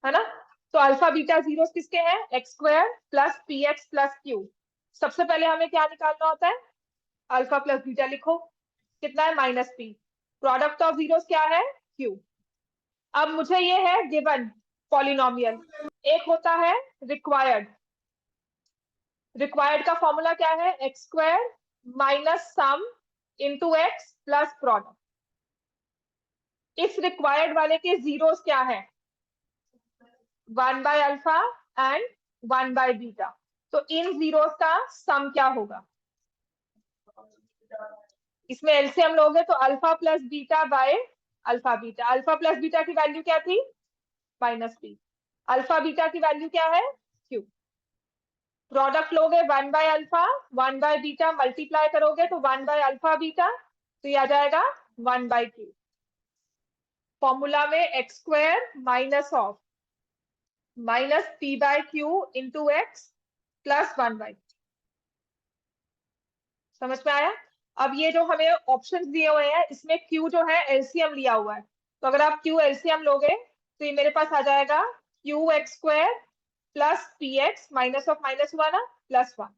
है ना। तो अल्फा बीटा जीरोस किसके हैं, x square plus P x plus Q. सबसे पहले हमें क्या निकालना होता है, अल्फा प्लस बीटा लिखो, कितना है minus P, product of zeros क्या है क्यू। अब मुझे ये है गिवन पॉलिनोमियल, एक होता है रिक्वायर्ड, रिक्वायर्ड का फॉर्मूला क्या है, x square minus sum into x plus product. इस रिक्वायर्ड वाले के जीरोस क्या है, 1 by alpha and 1 by beta. तो इन जीरोस का सम क्या होगा, इसमें एलसीएम लोगे तो alpha plus beta by alpha beta. Alpha plus beta की वैल्यू क्या थी माइनस पी, अल्फा बीटा की वैल्यू क्या है क्यू। प्रोडक्ट लोगे 1 by alpha 1 by beta, multiply करोगे तो 1 बाय अल्फा बीटा, तो ये आ जाएगा 1 बाय क्यू। फॉर्मूला में x square minus of minus P by Q into x plus 1 by, समझ में आया। अब ये जो हमें ऑप्शन दिए हुए हैं इसमें क्यू जो है एलसीएम लिया हुआ है, तो अगर आप क्यू एलसीएम लोगे तो ये मेरे पास आ जाएगा Q x square plus P x minus of minus हुआ ना प्लस 1।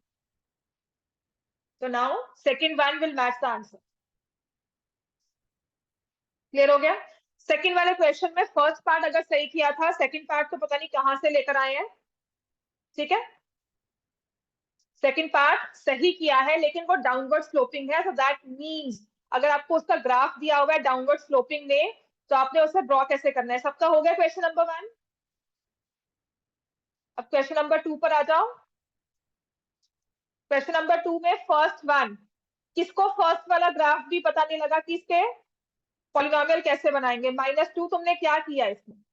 तो now second one will match the answer. Clear हो गया। सेकंड वाले क्वेश्चन में फर्स्ट पार्ट अगर सही किया था, सेकंड पार्ट तो पता नहीं कहां से लेकर आए हैं, ठीक है। सेकंड पार्ट सही किया है लेकिन वो डाउनवर्ड स्लोपिंग है, सो दैट मींस अगर आपको उसका ग्राफ दिया हुआ है डाउनवर्ड स्लोपिंग में तो आपने उसे ड्रॉ कैसे करना है। सबका हो गया क्वेश्चन नंबर 1। अब क्वेश्चन नंबर 2 पर आ जाओ। क्वेश्चन नंबर 2 में फर्स्ट वन, किसको फर्स्ट वाला ग्राफ भी पता नहीं लगा कि इसके पॉलिनोमियल कैसे बनाएंगे। -2 तुमने क्या किया इसमें,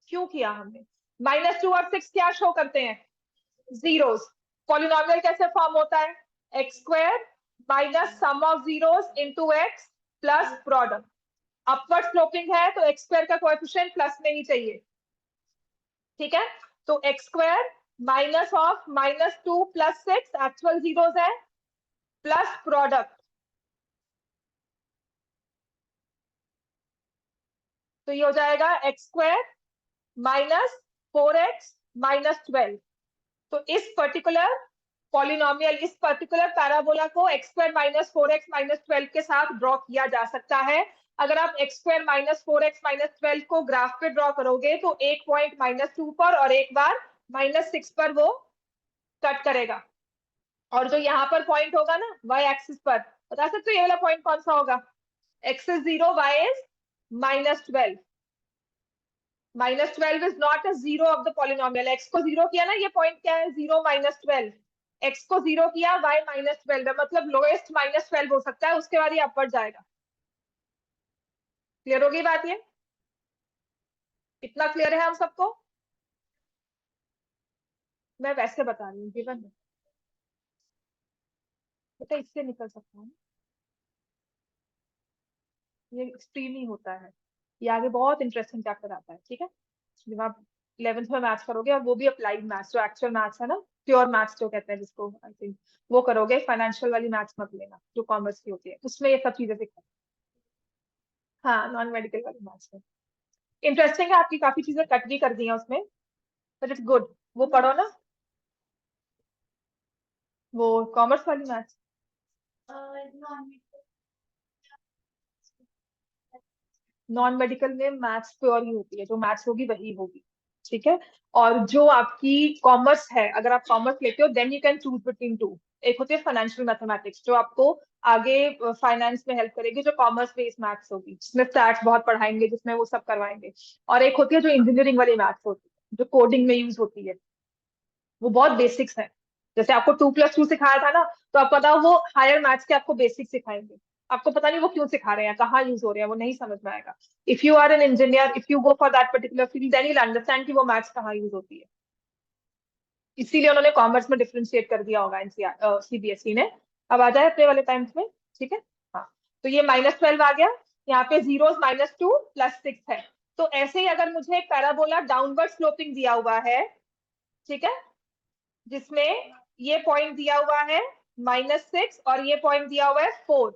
क्यों किया हमने, -2 और 6 क्या शो करते हैं जीरोस। पॉलिनोमियल कैसे फॉर्म होता है, x square minus sum of zeros into x plus product. Upward sloping है तो एक्स स्क्वायर का कोएफिशिएंट प्लस में ही चाहिए, ठीक है। तो x square minus of -2 plus 6 actual zeros है प्लस प्रोडक्ट, तो ये हो जाएगा x square minus 4x minus 12। तो इस पर्टिकुलर पॉलिनोमियल, इस पर्टिकुलर पैराबोला को x square minus 4x minus 12 के साथ ड्रॉ किया जा सकता है। अगर आप x square minus 4x minus 12 को ग्राफ पे ड्रॉ करोगे तो एक पॉइंट -2 पर और एक बार -6 पर वो कट करेगा, और जो यहाँ पर पॉइंट होगा ना वाई एक्सिस पर, बता सकते हो ये वाला पॉइंट कौन सा होगा, x is 0, y is -12। -12 is not a zero of the polynomial। x को 0 किया ना, ये पॉइंट क्या है 0 -12, x को 0 किया y -12 है, मतलब लोएस्ट -12 हो सकता है, उसके बाद ये अपवर्ड जाएगा। क्लियर होगी बात, ये इतना क्लियर है हम सबको। मैं वैसे बता रही हूँ गिवन में, बेटा इससे निकल सकता हूँ, ये एक्सट्रीम ही होता है, ये आगे बहुत इंटरेस्टिंग चैप्टर आता है, ठीक है। जब आप 11th में मैथ्स करोगे, और वो भी अप्लाइड मैथ्स, जो एक्चुअल मैथ्स है ना, प्योर मैथ्स जो कहते हैं जिसको, आई थिंक वो करोगे। फाइनेंशियल वाली मैथ्स मत लेना जो कॉमर्स की होती है, उसमें ये सब चीजें सिखाते हैं। हाँ, नॉन मेडिकल वाली मैथ्स में इंटरेस्टिंग है, आपकी काफी चीजें कट भी कर दी हैं उसमें, बट इट्स गुड, वो पढ़ो ना, वो कॉमर्स वाली मैथ्स। नॉन मेडिकल में मैथ्स प्योर ही होती है, जो मैथ्स होगी वही होगी, ठीक है। और जो आपकी कॉमर्स है, अगर आप कॉमर्स लेते हो then you can choose between two. एक होती है फाइनेंशियल मैथमेटिक्स जो आपको आगे फाइनेंस में हेल्प करेगी, जो कॉमर्स बेस्ड मैथ्स होगी जिसमें स्टैट्स बहुत पढ़ाएंगे, जिसमें वो सब करवाएंगे। और एक होती है जो इंजीनियरिंग वाली मैथ्स होती है, जो कोडिंग में यूज होती है, वो बहुत बेसिक्स है। जैसे आपको 2+2 सिखाया था ना, तो आपको पता वो हायर मैथ्स के आपको बेसिक्स सिखाएंगे, आपको पता नहीं वो क्यों सिखा रहे हैं, कहाँ यूज हो रहे हैं, वो नहीं समझ में आएगा। If you are an engineer, if you go for that particular field, then you understand कि वो मैथ्स कहाँ यूज होती है। इसीलिए उन्होंने कॉमर्स में डिफ्रेंशिएट कर दिया होगा एनसीआर सीबीएसई ने। अब आ जाए अपने वाले टाइम्स में, ठीक है। हाँ, तो ये -12 आ गया, यहाँ पे जीरोस -2 प्लस 6 है। तो ऐसे ही अगर मुझे एक पैराबोला डाउनवर्ड स्लोपिंग दिया हुआ है, ठीक है, जिसमें ये पॉइंट दिया हुआ है -6 और ये पॉइंट दिया हुआ है 4,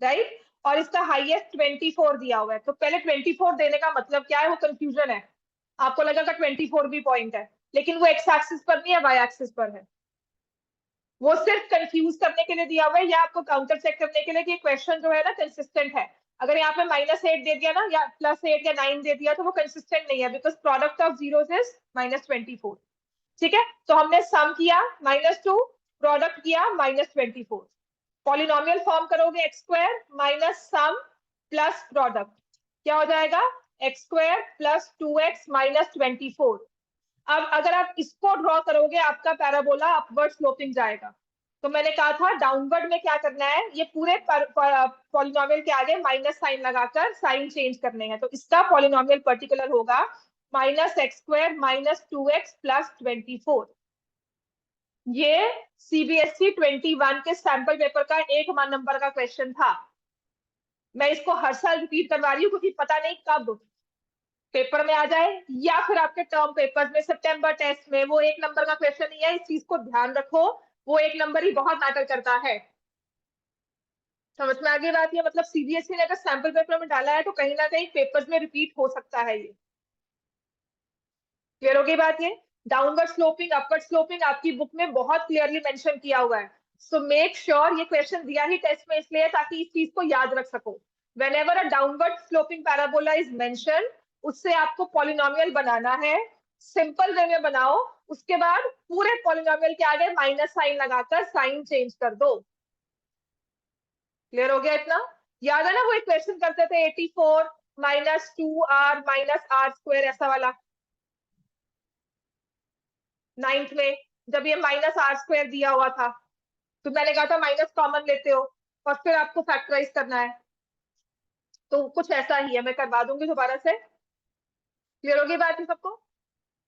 राइट। और इसका हाईएस्ट 24 दिया हुआ है। तो पहले 24 देने का मतलब क्या है, वो कंफ्यूजन है। आपको लगेगा 24 भी पॉइंट है, लेकिन वो एक्स एक्सिस पर नहीं है, वाई एक्सिस पर है। वो सिर्फ कंफ्यूज करने के लिए दिया हुआ है, या आपको काउंटर चेक करने के लिए कि क्वेश्चन जो है ना कंसिस्टेंट है। अगर यहाँ पे -8 दे दिया ना, या +8 या 9 दे दिया, तो वो कंसिस्टेंट नहीं है, because product of zeros is -24। ठीक है, तो हमने सम किया -2, प्रोडक्ट किया -24। पॉलिनोमियल फॉर्म करोगे x² minus sum plus product, क्या हो जाएगा, x² + 2x - 24। अब अगर आप इसको ड्रॉ करोगे, आपका पैराबोला अपवर्ड स्लोपिंग जाएगा। तो मैंने कहा था डाउनवर्ड में क्या करना है, ये पूरे पॉलिनोमियल के आगे माइनस साइन लगाकर साइन चेंज करने हैं। तो इसका पॉलिनोमियल पर्टिकुलर होगा -x² - 2x + 24। ये सीबीएसई 21 के सैंपल पेपर का 1 नंबर का क्वेश्चन था। मैं इसको हर साल रिपीट करवा रही हूँ, क्योंकि पता नहीं कब पेपर में आ जाए, या फिर आपके टर्म पेपर में, सितंबर टेस्ट में। वो 1 नंबर का क्वेश्चन नहीं है, इस चीज को ध्यान रखो। वो 1 नंबर ही बहुत मैटर करता है। समझ में आ गई बात? ये मतलब सीबीएसई ने अगर सैंपल पेपर में डाला है, तो कहीं ना कहीं पेपर्स में रिपीट हो सकता है। ये क्लियर हो गई बात? ये डाउनवर्ड स्लोपिंग, अपवर्ड स्लोपिंग आपकी बुक में बहुत क्लियरली मेंशन किया हुआ है। सो मेक श्योर ये क्वेश्चन दिया ही टेस्ट में इसलिए है, ताकि इस चीज को याद रख सको। Whenever a downward sloping parabola is mention, उससे आपको पॉलिनोमियल बनाना है। सिंपल वे में बनाओ, उसके बाद पूरे पॉलिनोमियल के आगे माइनस साइन लगाकर साइन चेंज कर दो। क्लियर हो गया इतना? याद है ना वो एक क्वेश्चन करते थे, 84 -2r - r², ऐसा वाला, 9th में, जब ये -r² दिया हुआ था, तो मैंने कहा था माइनस कॉमन लेते हो और फिर आपको फैक्टराइज करना है। तो कुछ ऐसा ही है, मैं करवा दूंगी दोबारा से। क्लियर होगी बात है सबको?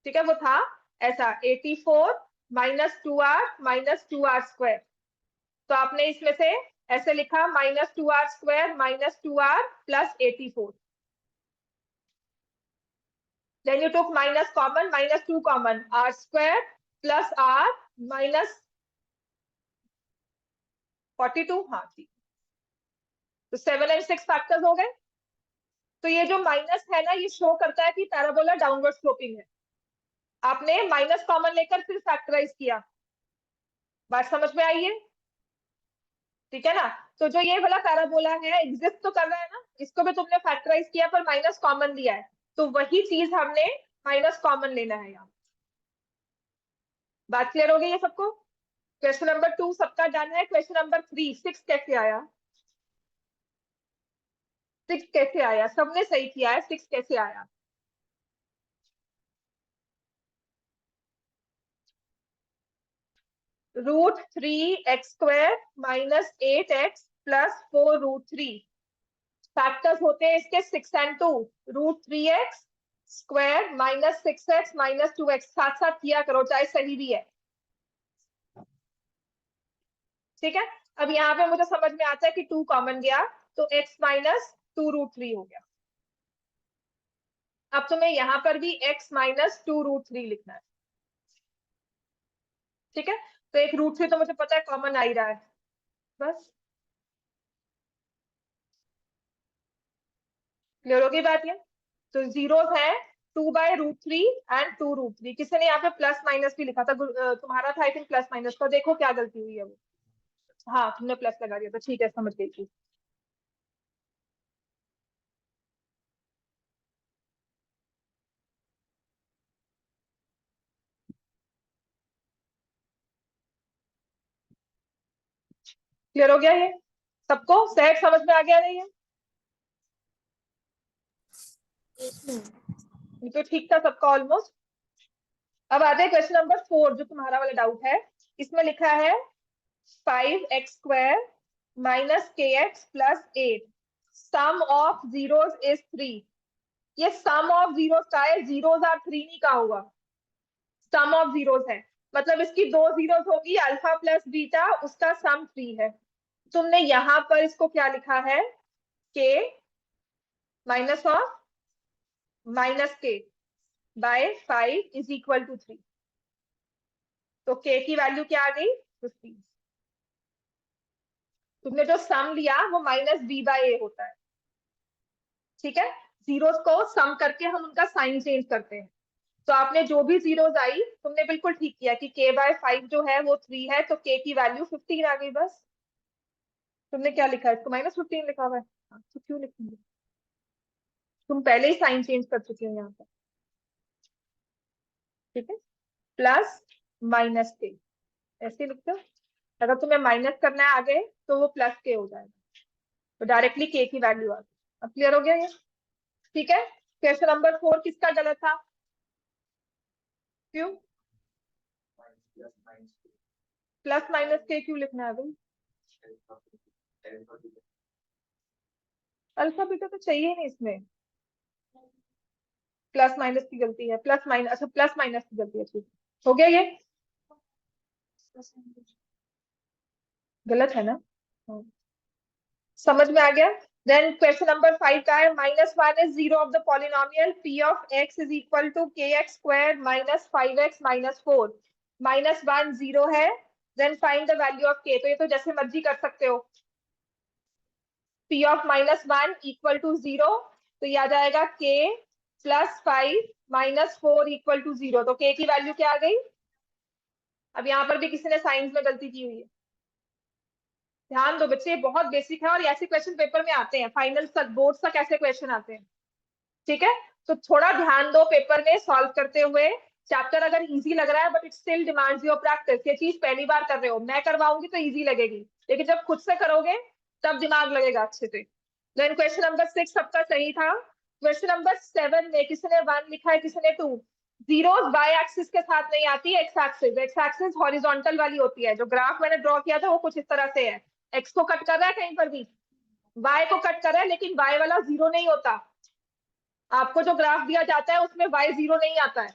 ठीक है, वो था ऐसा 84 -2r - 2r²। तो आपने इसमें से ऐसे लिखा -2r² - 2r + 84। Then you took minus common, -2 common, r² + r -42। हाँ ठीक, तो 7 और 6 फैक्टर्स हो गए। तो ये जो माइनस है ना, ये शो करता है कि पैराबोला डाउनवर्ड स्लोपिंग है। आपने माइनस कॉमन लेकर फिर फैक्टराइज किया। बात समझ में आई है? ठीक है ना? तो जो ये वाला पैराबोला है, एग्जिस्ट तो कर रहा है ना, इसको भी तुमने फैक्टराइज किया पर माइनस कॉमन लिया है, तो वही चीज हमने माइनस कॉमन लेना है यहाँ। बात क्लियर हो गई है सबको? क्वेश्चन नंबर 2 सबका डन है। क्वेश्चन नंबर 3, 6 कैसे आया? 6 कैसे आया? सबने सही किया है, 6 कैसे आया? √3x² - 8x + 4√3। फैक्टर्स होते हैं इसके 6 और 2। √3x² - 6x - 2x, साथ साथ किया करो, चाहे सही भी है। ठीक है, अब यहाँ पे मुझे समझ में आता है कि 2 कॉमन गया, तो x - 2√3 हो गया। अब तुम्हें यहाँ पर भी x - 2√3 लिखना है। ठीक है, तो एक √3 तो मुझे पता है कॉमन आ ही रहा है, बस। क्लियर होगी बात ये? तो जीरोस है 2/√3 एंड 2√3। किसी ने यहाँ पे प्लस माइनस भी लिखा था, तुम्हारा था आई थिंक प्लस माइनस का, देखो क्या गलती हुई है वो। हाँ, तुमने प्लस लगा दिया था, ठीक है, समझ गई थी। क्लियर हो गया ये सबको? सेट समझ में आ गया नहीं है? ये तो ठीक था सबका ऑलमोस्ट। अब आते हैं क्वेश्चन नंबर 4, जो तुम्हारा वाला डाउट है। इसमें लिखा है 5x² - kx + 8, sum of zeros is 3। ये सम ऑफ जीरोस का है, जीरोस आर 3 नहीं कहा होगा, सम ऑफ जीरोस है। मतलब इसकी 2 जीरोस होगी, अल्फा + बीटा, उसका सम 3 है। तुमने यहां पर इसको क्या लिखा है, k -ऑफ -k/5 = 3। तो k की वैल्यू क्या आ गई, 15। तुमने जो सम लिया वो माइनस बी बाय ए होता है, ठीक है। जीरोस को सम करके हम उनका साइन चेंज करते हैं। तो आपने जो भी जीरोस आई, तुमने बिल्कुल ठीक किया कि k बाय 5 जो है वो 3 है, तो k की वैल्यू 15 आ गई बस। तुमने क्या लिखा है, इसको -15 लिखा हुआ है। हाँ, तो क्यों लिखेंगे, तुम पहले ही साइन चेंज कर चुके हो यहाँ पर, ठीक है। प्लस माइनस के, ऐसे लिखते हो। अगर तुम्हें माइनस करना है आगे तो वो प्लस के हो जाएगा, तो डायरेक्टली के की वैल्यू आ गई। अब क्लियर हो गया ये, ठीक है। क्वेश्चन नंबर 4 किसका गलत था, क्यों प्लस माइनस के क्यों लिखना है भाई, अल्फा बीटा तो चाहिए ही नहीं इसमें। प्लस माइनस की गलती है, प्लस माइनस, अच्छा प्लस माइनस की गलती है, ठीक हो गया ये, गलत है ना। हाँ, समझ में आ गया। देन क्वेश्चन नंबर 5 का है, -1 is zero of the polynomial p of x is equal to kx square minus 5x minus 4। -1 zero है, then find the value of k। तो ये तो जैसे मर्जी कर सकते हो, p of -1 equal to zero, तो ये आ जाएगा k plus 5 minus 4 equal to zero. तो k की वैल्यू क्या आ गई। अब यहाँ पर भी किसी ने साइंस में गलती की हुई है, ध्यान दो बच्चे, बहुत बेसिक है और ऐसे क्वेश्चन पेपर में आते हैं, फाइनल तक बोर्ड तक ऐसे क्वेश्चन आते हैं, ठीक है। तो थोड़ा ध्यान दो पेपर में सॉल्व करते हुए। चैप्टर अगर इजी लग रहा है but it still demands your practice, ये चीज पहली बार कर रहे हो, मैं करवाऊंगी तो इजी लगेगी, लेकिन जब खुद से करोगे तब दिमाग लगेगा अच्छे से। देन क्वेश्चन नंबर 6 सबका सही था। क्वेश्चन नंबर 7 में किसी ने 1 लिखा है, किसी ने 2। जीरोस बाय एक्सिस के साथ नहीं आती, x axis, x axis horizontal वाली होती है। जो ग्राफ मैंने ड्रॉ किया था वो कुछ इस तरह से है, एक्स को कट कर रहा है कहीं पर भी, वाई को कट कर रहा है, लेकिन वाई वाला जीरो नहीं होता। आपको जो ग्राफ दिया जाता है उसमें वाई जीरो नहीं आता है,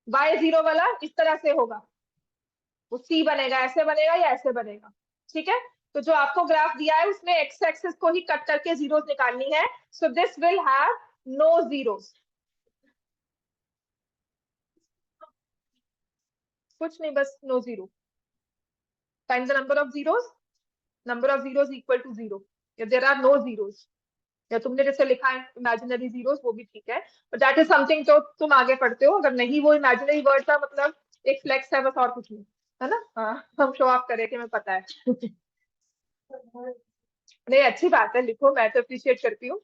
वाई जीरो वाला इस तरह से होगा, वो सी बनेगा, ऐसे बनेगा या ऐसे बनेगा, ठीक है। तो जो आपको ग्राफ दिया है उसमें एक्स एक्सिस को ही कट करके जीरोस निकालनी है, so this will have no zeros. कुछ नहीं, बस no zero, find the number of zeros, number of zeros equal to zero, या देयर आर नो जीरोस, या तुमने जैसे लिखा है इमेजिनरी जीरोस वो भी ठीक है, बट दैट इज समथिंग जो तुम आगे पढ़ते हो। अगर नहीं वो इमेजिनरी वर्ड का मतलब एक फ्लेक्स है बस, और कुछ नहीं, है ना। हाँ, हम शो ऑफ करें कि हमें पता है। नहीं, अच्छी बात है, लिखो, मैं तो अप्रिशिएट करती हूँ।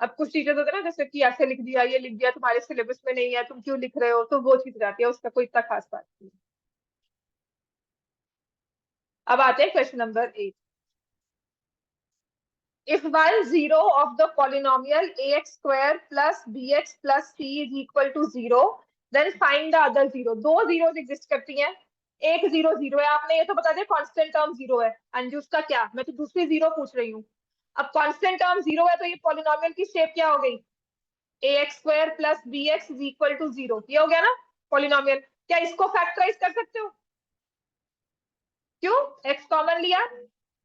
अब कुछ टीचर्स होते हैं ना, जैसे कि ऐसे लिख दिया, ये लिख दिया, तुम्हारे सिलेबस में नहीं है, तुम क्यों लिख रहे हो, तो वो चीज जाती है, उसका कोई इतना खास बात नहीं। अब आते हैं question number 8। If one zero of the polynomial ax square plus bx plus c is equal to zero, then find the other zero। दो जीरोस एग्जिस्ट करती हैं, एक जीरो जीरो है, आपने ये तो बता दिया कांस्टेंट टर्म जीरो है, अंजू उसका क्या, मैं तो दूसरी जीरो पूछ रही हूँ। अब कांस्टेंट टर्म जीरो है तो ये पॉलिनोमियल की शेप क्या हो गई, a x square plus b x is equal to zero, ये हो गया ना पॉलिनोमियल। क्या इसको फैक्टराइज कर सकते हो, क्यों, एक्स कॉमन लिया,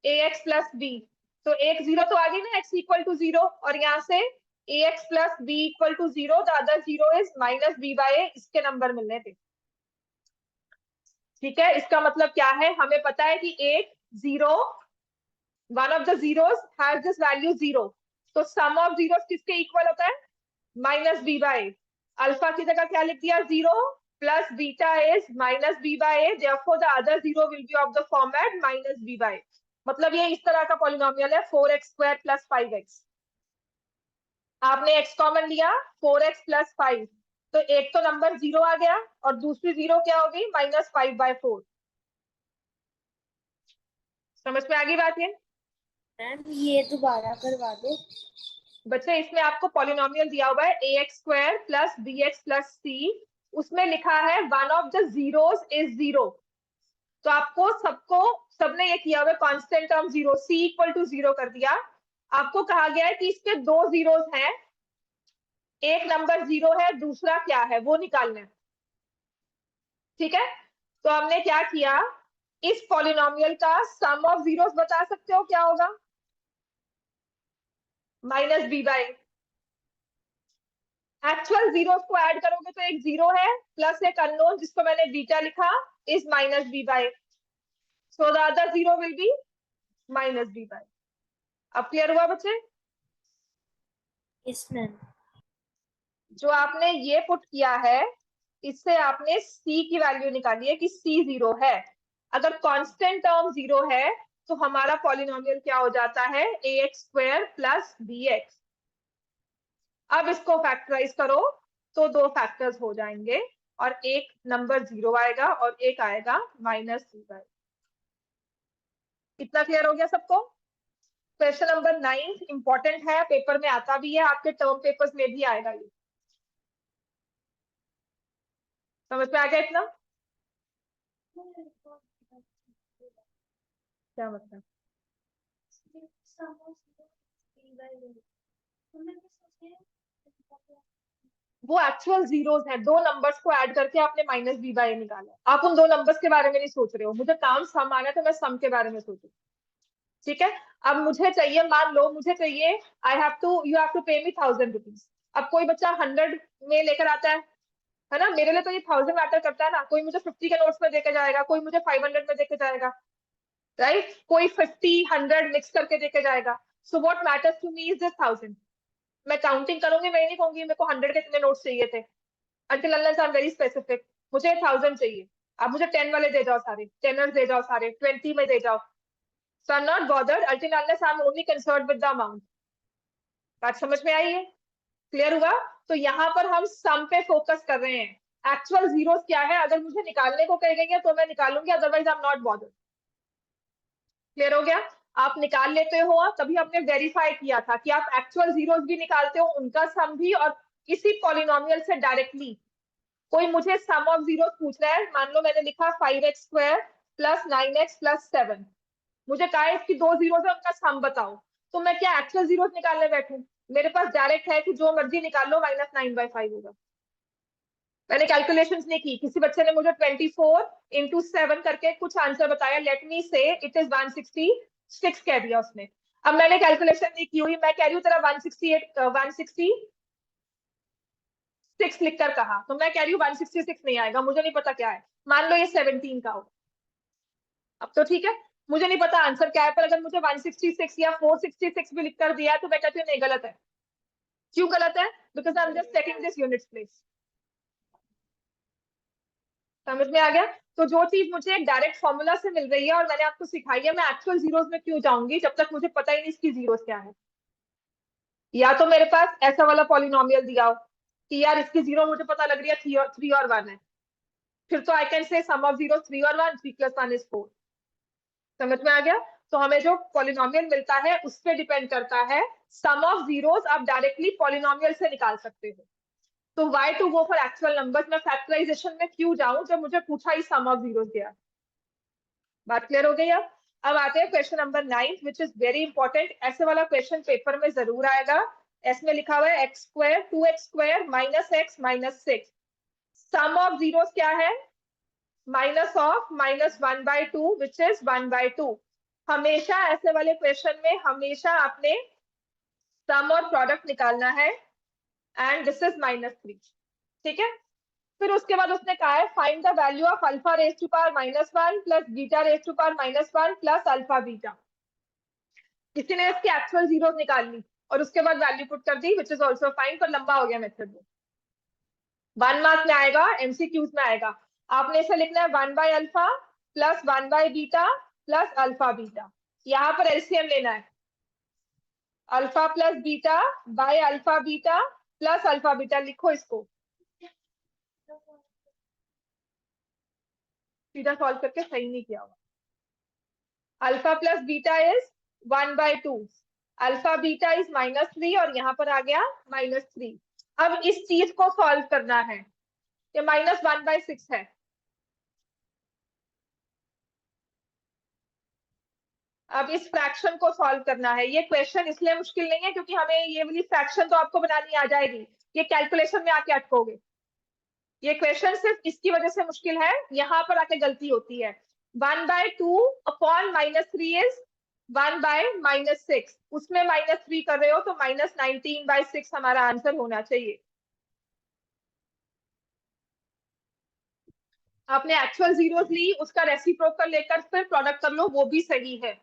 ए एक्स प्लस बी, तो एक जीरो तो आ गई ना, एक्स इक्वल टू जीरो, और यहाँ से a x plus b equal to zero, the other zero is minus B by a, इसके नंबर मिलने थे, ठीक है। इसका मतलब क्या है, हमें पता है कि एक zero, one of the zeros has this value zero, तो सम ऑफ जीरोस किसके इक्वल होता है, minus B by A. Alpha की जगह क्या लिख दिया, zero plus beta is minus B by A, therefore the other zero will be of the format minus B by. मतलब ये इस तरह का पॉलिनोमियल है, 4x स्क्वायर प्लस 5x। आपने x कॉमन लिया, 4x प्लस 5, तो एक तो नंबर जीरो आ गया और दूसरी जीरो क्या हो गई, -5/4। समझ में आ गई बात ये। मैम ये दोबारा करवा दो। बच्चे इसमें आपको पॉलिनोमियल दिया हुआ है ax square plus bx plus c, उसमें लिखा है one of the zeros is zero, तो आपको सबको, सबने ये किया हुआ constant term zero, c equal to zero कर दिया। आपको कहा गया है कि इसके दो जीरोस हैं, एक नंबर जीरो है, दूसरा क्या है वो निकालना है, ठीक है। तो हमने क्या किया, इस पॉलिनोमियल का सम ऑफ जीरोस बता सकते हो क्या होगा, minus B by. Actual zeros को ऐड करोगे तो एक जीरो है प्लस एक अननोन जिसको मैंने बीटा लिखा, is minus b by a. So the other 0 will be minus b by a. अब क्लियर हुआ बच्चे? Yes ma'am. जो आपने ये पुट किया है, इससे आपने c की वैल्यू निकाली है कि c 0 है। अगर कांस्टेंट टर्म 0 है तो हमारा पॉलिनोमियल क्या हो जाता है, ax² प्लस bx। अब इसको फैक्टराइज करो तो दो फैक्टर्स हो जाएंगे और एक नंबर 0 आएगा और एक आएगा माइनस b। कितना क्लियर हो गया सबको? क्वेश्चन नंबर 9 इंपॉर्टेंट है, पेपर में आता भी है, आपके टर्म पेपर्स में भी आएगा ये। समझ में आ गया इतना? क्या मतलब? वो एक्चुअल जीरोस हैं, दो नंबर्स को ऐड करके आपने माइनस b बाय निकाला। आप उन दो नंबर्स के बारे में नहीं सोच रहे हो। मुझे काम सम आ रहा है तो मैं सम के बारे में सोचू। ठीक है, अब मुझे चाहिए, मान लो मुझे चाहिए, यू हैव टू पे मी 1000 रुपीज। अब कोई बच्चा 100 में लेकर आता है ना, मेरे लिए तो ये 1000 मैटर करता है ना। कोई मुझे 50 के नोट्स में देके जाएगा, कोई मुझे 500 में देके जाएगा, राइट? कोई 50 100 मिक्स करके देके जाएगा। So what matters to me is this 1000। मैं काउंटिंग करूंगी, मैं नहीं कहूंगी मेरे को 100 के कितने नोट्स चाहिए थे, until unless I'm very specific। मुझे 1000 चाहिए, आप मुझे 10 वाले दे जाओ, सारे टेनर्स दे जाओ, सारे 20 में दे जाओ। So I'm not bothered until unless I'm only concerned with the amount। बात समझ में आई है? क्लियर हुआ? तो यहाँ पर हम सम पे फोकस कर रहे हैं। एक्चुअल जीरोस क्या है, अगर मुझे निकालने को कह गई है तो मैं निकालूंगी, otherwise I am not bothered. Clear हो गया? आप निकाल लेते हो, तभी हमने वेरीफाई किया था कि आप एक्चुअल जीरोस भी निकालते हो, उनका सम भी, और इसी पॉलिनोमियल से डायरेक्टली। कोई मुझे सम ऑफ जीरोस पूछ रहा है, मान लो मैंने लिखा 5x² प्लस 9x प्लस 7। मुझे कहा है इसकी दो जीरोस है, उनका सम बताओ। तो मैं क्या एक्चुअल जीरोस निकालने बैठूं? मेरे पास डायरेक्ट है कि जो मर्जी निकाल लो, -9/5 होगा। मैंने कैलकुलेशंस नहीं की। किसी बच्चे ने मुझे 24 इंटू 7 करके कुछ आंसर बताया, लेट मी से इट इज 166 कह दिया उसने। अब मैंने कैलकुलेशन नहीं की हुई, मैं कह रही हूँ तेरा 166 लिखकर कहा, तो मैं कह रही हूँ 166 नहीं आएगा, मुझे नहीं पता क्या है। मान लो ये 17 का हो, अब तो ठीक है, मुझे नहीं पता आंसर क्या है, पर अगर मुझे 166 या 466 भी लिख कर दिया है तो मैं कहती हूँ नहीं, गलत है। क्यों गलत है? Because I am just taking this units place. समझ में आ गया? तो जो चीज मुझे डायरेक्ट फॉर्मूला से मिल रही है और मैंने आपको सिखाई है, मैं एक्चुअल जीरोस में क्यों जाऊंगी जब तक मुझे पता ही नहीं इसकी जीरोस क्या है। या तो मेरे पास ऐसा वाला पॉलिनोमियल दिया हो कि यार इसकी जीरो मुझे पता लग रही है 3 और 1 है, फिर तो I can say some of zero 3 और 1, 3 + 1 = 4। समझ में आ गया? तो हमें जो पॉलिनोमियल मिलता है उस पर डिपेंड करता है। सम ऑफ जीरोस आप डायरेक्टली पॉलिनोमियल से निकाल सकते हो। तो why to go for actual numbers? मैं फैक्टराइजेशन में क्यों जाऊं जब मुझे पूछा ही सम ऑफ जीरोस दिया। बात क्लियर हो गई? अब आते हैं question number 9 which is very important. ऐसे वाला क्वेश्चन पेपर में जरूर आएगा। इसमें लिखा हुआ है x² 2x² -x -6। Some of zeros क्या है? Minus of -1/2 which is 1/2। हमेशा ऐसे वाले क्वेश्चन में हमेशा आपने सम और प्रोडक्ट निकालना है, एंड दिस इज -3। ठीक है, फिर उसके बाद उसने कहा है find the value of alpha raise to power -1 plus beta raise to power -1 plus alpha beta. किसी ने इसकी एक्चुअल जीरो निकाल ली और उसके बाद वैल्यू पुट कर दी, विच इज ऑल्सो फाइन, पर लंबा हो गया मेथड। 1 मार्क्स में आएगा, एमसीक्यूज में आएगा। आपने इसे लिखना है 1/अल्फा प्लस 1/बीटा प्लस अल्फा बीटा। यहाँ पर एलसीएम लेना है, alpha plus beta by alpha beta plus alpha beta. लिखो इसको, सीधा सॉल्व करके सही नहीं किया हुआ। Alpha plus beta is 1/2, alpha beta is -3 और यहाँ पर आ गया -3। अब इस चीज को सॉल्व करना है, ये -1/6 है। अब इस फ्रैक्शन को सॉल्व करना है। ये क्वेश्चन इसलिए मुश्किल नहीं है क्योंकि हमें ये वाली फ्रैक्शन तो आपको बनानी आ जाएगी, ये कैलकुलेशन में आके अटकोगे। ये क्वेश्चन सिर्फ इसकी वजह से मुश्किल है, यहाँ पर आके गलती होती है। 1/2 अपॉन -3 इज 1/-6, उसमें -3 कर रहे हो तो -19/6 हमारा आंसर होना चाहिए। आपने एक्चुअल जीरोस ली, उसका रेसिप्रोकल लेकर फिर प्रोडक्ट कर लो, वो भी सही है।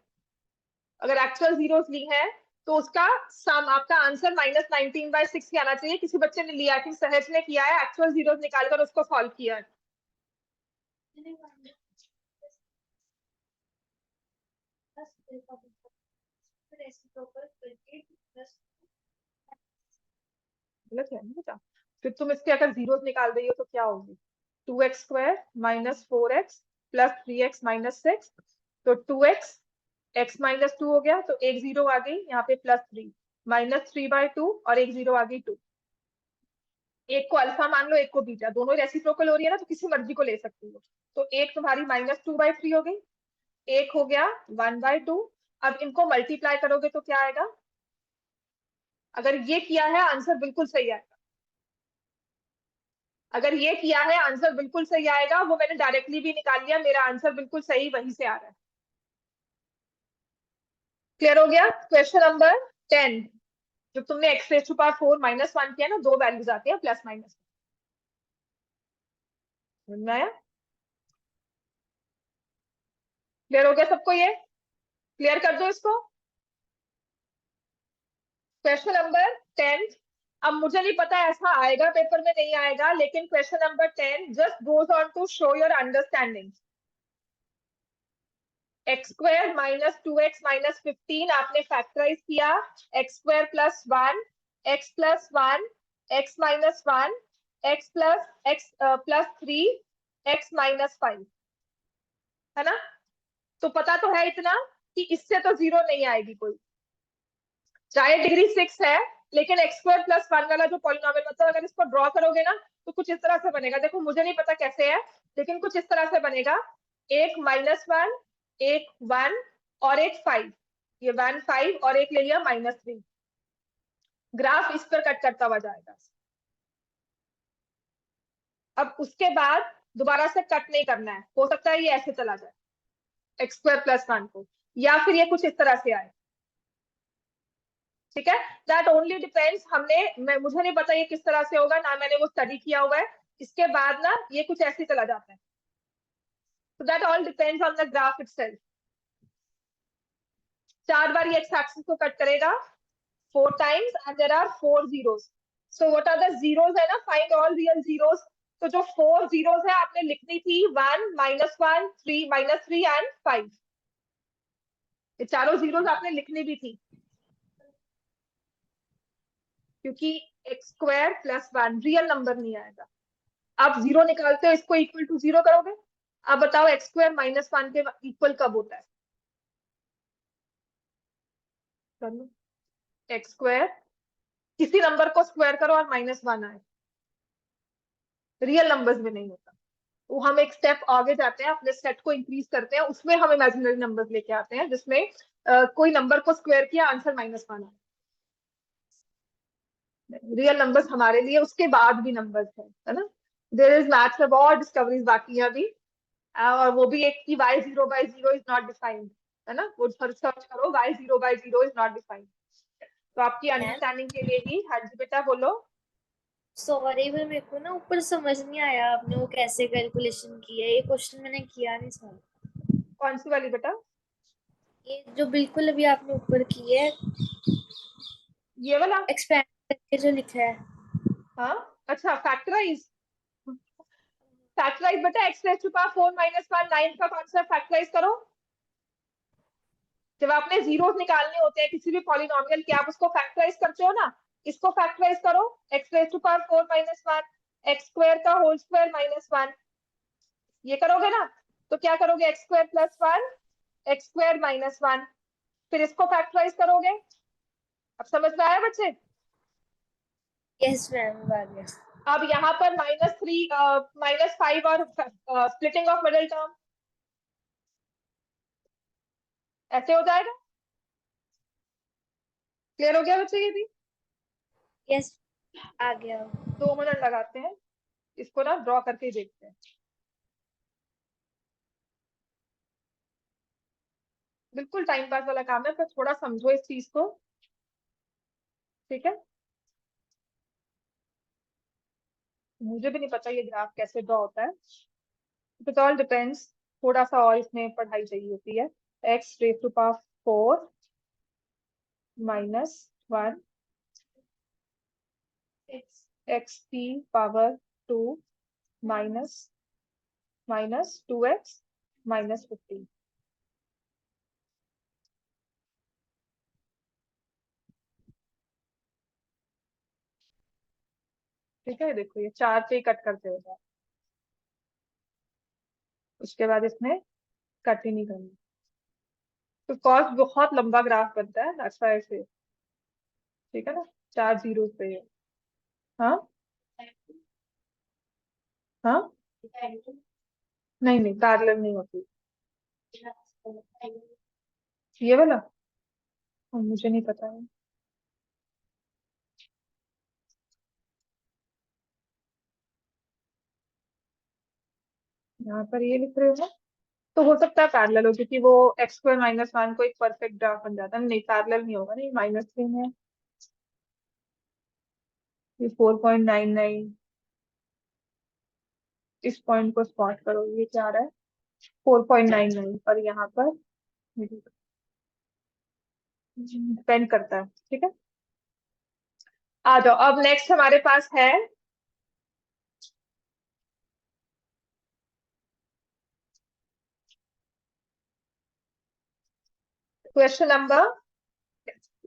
अगर एक्चुअल जीरोस ली है तो उसका सम, आपका आंसर -19/6 आना चाहिए। किसी बच्चे ने लिया, कि सहज ने किया है, एक्चुअल जीरोस निकालकर उसको सॉल्व किया है। गलत है ना बेटा? फिर तुम इसके अगर जीरोस निकाल रही हो तो क्या होगी? 2x² - 4x + 3x - 6, तो 2x, x - 2 हो गया, तो एक जीरो आ गई यहाँ पे, +3 -3/2 और एक जीरो आ गई 2। एक को अल्फा मान लो, एक को बीटा, दोनों रेसिप्रोकल हो रही है ना, तो किसी मर्जी को ले सकती हो। तो एक तुम्हारी -2/3 हो गई, एक हो गया 1/2। अब इनको मल्टीप्लाई करोगे तो क्या आएगा? अगर ये किया है आंसर बिल्कुल सही आएगा। अगर ये किया है आंसर बिल्कुल सही आएगा, वो मैंने डायरेक्टली भी निकाल लिया, मेरा आंसर बिल्कुल सही वहीं से आ रहा है। क्लियर हो गया? क्वेश्चन नंबर 10, जब तुमने x⁴ -1 किया ना, दो वैल्यूज आती है प्लस माइनस। समझ में आया? क्लियर हो गया सबको? ये क्लियर कर दो इसको। Question number 10। अब मुझे नहीं पता ऐसा आएगा पेपर में नहीं आएगा, लेकिन question number 10 just goes on to show your understanding. x² - 2x - 15 आपने फैक्टराइज किया, x² + 1, x + 1, x - 1, x + 3, x - 5, है ना? तो पता तो है इतना कि इससे तो जीरो नहीं आएगी कोई, चाहे डिग्री 6 है। लेकिन x² + 1 वाला जो पॉलिनोमियल, मतलब अगर इसको ड्रॉ करोगे ना, तो कुछ इस तरह से बनेगा। देखो मुझे नहीं पता कैसे है, लेकिन कुछ इस तरह से बनेगा। एक -1, एक 1 और एक 5, ये 1 5 और एक ले लिया -3। ग्राफ इस पर कट करता हुआ जाएगा। अब उसके बाद दोबारा से कट नहीं करना है, हो सकता है ये ऐसे चला जाए x² + 1 को, या फिर ये कुछ इस तरह से आए। ठीक है, दैट ओनली डिपेंड्स। मुझे नहीं पता ये किस तरह से होगा, ना मैंने वो स्टडी किया हुआ है। इसके बाद ना ये कुछ ऐसे चला जाता है। So that all depends on the graph itself. 4 बार ये एक्स एक्सिस को कट करेगा 4 times and there are 4 zeros. So what are the zeros है ना? Find all real zeros. तो जो 4 zeros है आपने लिखनी थी 1 -1 3 -3 and 5। ये चारों जीरोस आपने लिखनी भी थी, क्योंकि x² + 1 रियल नंबर नहीं आएगा। आप जीरो निकालते हो, इसको इक्वल टू जीरो करोगे। आप बताओ x² - 1 के इक्वल कब होता है? x² किसी नंबर को स्क्वायर करो और -1 आए, रियल नंबर्स में नहीं होता। वो हम एक स्टेप आगे जाते हैं, अपने सेट को इंक्रीज करते हैं, उसमें हम इमेजिनरी नंबर्स लेके आते हैं, जिसमें कोई नंबर को स्क्वायर किया, आंसर -1 आए। रियल नंबर्स हमारे लिए उसके बाद भी नंबर्स है ना? देयर इज मैथ्स में बहुत डिस्कवरीज बाकी है अभी। और वो भी एक कि y0/0 इज नॉट डिफाइंड, है ना? वो सर्च करो, y0/0 इज नॉट डिफाइंड। तो आपकी मैम अंडरस्टैंडिंग के लिए ही। हाँ जी बेटा बोलो। सॉरी, पर मेरे को ना ऊपर समझ नहीं आया आपने वो कैसे कैलकुलेशन की है। ये क्वेश्चन मैंने किया नहीं सॉल्व। कौन सी वाली बेटा? ये जो बिल्कुल अभी आपने ऊपर की है, ये वाला? एक्सपेंड करके जो लिखा है। हाँ, अच्छा फैक्टराइज। फैक्टराइज बेटा, x⁴ - 1 9 का कॉन्सेप्ट फैक्टराइज करो। जब आपने जीरोस निकालने होते हैं किसी भी पॉलिनोमियल के, आप उसको फैक्टराइज करते हो ना। इसको फैक्टराइज करो, x⁴ - 1 x² का होल स्क्वायर -1। ये करोगे ना, तो क्या करोगे? x² + 1 x² -1। फिर इसको फैक्टराइज करोगे। अब समझ में आया बच्चे? यस मैम, आ गया। अब यहाँ पर -3 -5 और स्प्लिटिंग ऑफ मिडिल टर्म ऐसे हो जाएगा। क्लियर हो गया बच्चे? ये भी यस, आ गया। 2 मिनट लगाते हैं, इसको ना ड्रॉ करके देखते हैं। बिल्कुल टाइम पास वाला काम है, पर थोड़ा समझो इस चीज को। ठीक है, मुझे भी नहीं पता ये ग्राफ कैसे ड्रॉ होता है। इट ऑल डिपेंड्स, थोड़ा सा और इसमें पढ़ाई चाहिए होती है। X raise to power 4 minus 1 x की power 2 minus minus 2x minus 15। ठीक है, देखो ये 4 पे कट करते हो, उसके बाद इसमें कट ही नहीं करना। तो कॉस्ट बहुत लंबा ग्राफ बनता है, अच्छा ऐसे। ठीक है ना, 4 जीरो पे है। हाँ हाँ, नहीं नहीं पैरेलल नहीं होती ये वाला। मुझे नहीं पता है। यहाँ पर ये लिख रहे हो ना, तो हो सकता है पैरेलल हो, क्योंकि वो एक्स स्क्वायर माइनस 1 को एक परफेक्ट ग्राफ बन जाता है। नहीं पैरेलल नहीं होगा, नहीं -3 है। ये 4.99, इस पॉइंट को स्पॉट करो, ये क्या आ रहा है 4.99, और यहाँ पर डिपेंड करता है। ठीक है, आ जाओ अब नेक्स्ट हमारे पास है क्वेश्चन नंबर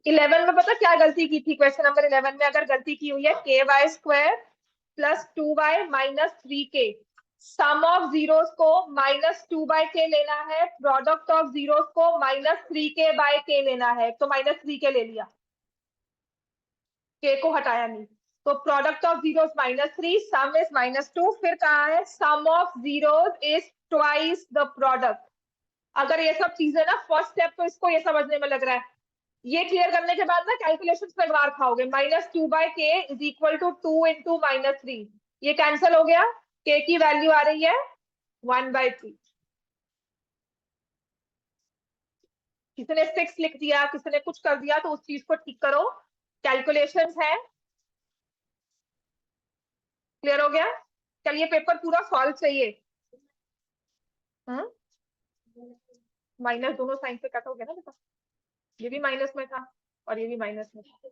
11 में। पता क्या गलती की थी क्वेश्चन नंबर 11 में? अगर गलती की हुई है KY² plus 2y minus 3k, sum of zeros को -2/k लेना है, प्रोडक्ट ऑफ जीरोस को -3k/k लेना है। तो -3k ले लिया, k को हटाया नहीं। तो product of zeros -3, sum is -2। फिर कहा है sum of zeros is twice the product. अगर ये सब चीजें ना, फर्स्ट स्टेप तो इसको ये समझने में लग रहा है। ये क्लियर करने के बाद ना कैलकुलेशन में मार खाओगे। -2/k is equal to 2 into -3, ये कैंसिल हो गया, k की वैल्यू आ रही है 1/3। किसी ने 6 लिख दिया, किसी ने कुछ कर दिया, तो उस चीज को ठीक करो। कैलकुलेशंस है, क्लियर हो गया? चलिए पेपर पूरा सॉल्व चाहिए। माइनस दोनों साइन पे कट हो गया ना बेटा, ये भी माइनस में था और ये भी माइनस में था।